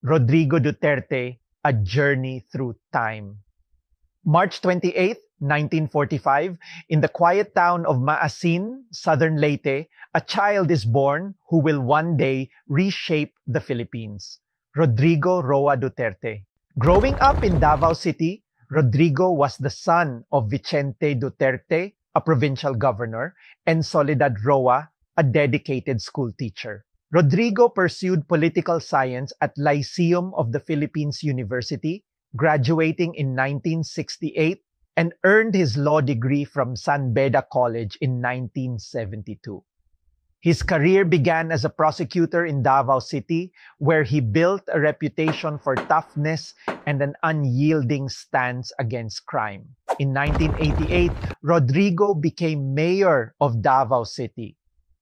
Rodrigo Duterte, A Journey Through Time. March 28, 1945, in the quiet town of Maasin, southern Leyte, a child is born who will one day reshape the Philippines. Rodrigo Roa Duterte. Growing up in Davao City, Rodrigo was the son of Vicente Duterte, a provincial governor, and Soledad Roa, a dedicated school teacher. Rodrigo pursued political science at Lyceum of the Philippines University, graduating in 1968, and earned his law degree from San Beda College in 1972. His career began as a prosecutor in Davao City, where he built a reputation for toughness and an unyielding stance against crime. In 1988, Rodrigo became mayor of Davao City.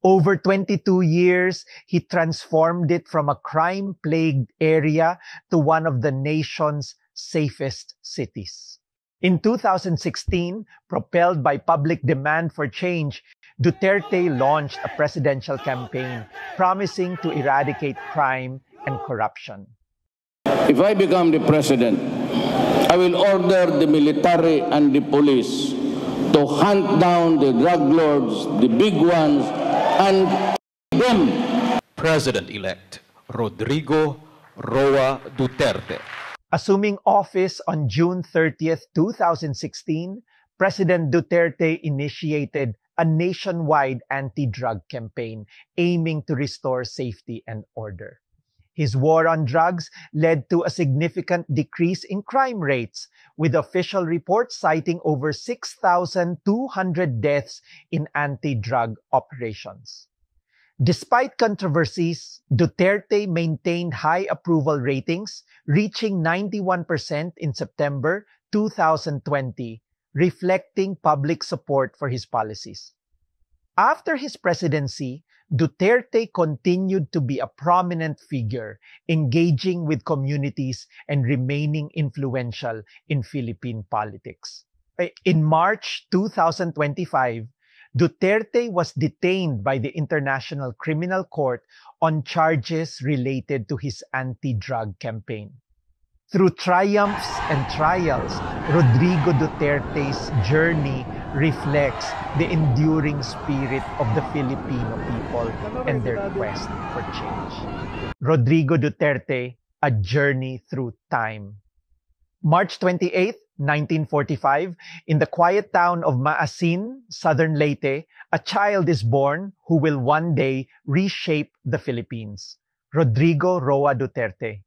Over 22 years, he transformed it from a crime-plagued area to one of the nation's safest cities. In 2016, propelled by public demand for change, Duterte launched a presidential campaign promising to eradicate crime and corruption. If I become the president, I will order the military and the police to hunt down the drug lords, the big ones, and them. President-elect Rodrigo Roa Duterte. Assuming office on June 30th, 2016, President Duterte initiated a nationwide anti-drug campaign aiming to restore safety and order. His war on drugs led to a significant decrease in crime rates, with official reports citing over 6,200 deaths in anti-drug operations. Despite controversies, Duterte maintained high approval ratings, reaching 91% in September 2020, reflecting public support for his policies. After his presidency, Duterte continued to be a prominent figure, engaging with communities and remaining influential in Philippine politics. In March 2025, Duterte was detained by the International Criminal Court on charges related to his anti-drug campaign. Through triumphs and trials, Rodrigo Duterte's journey reflects the enduring spirit of the Filipino people and their quest for change. Rodrigo Duterte, A Journey Through Time. March 28, 1945, in the quiet town of Maasin, southern Leyte, a child is born who will one day reshape the Philippines. Rodrigo Roa Duterte.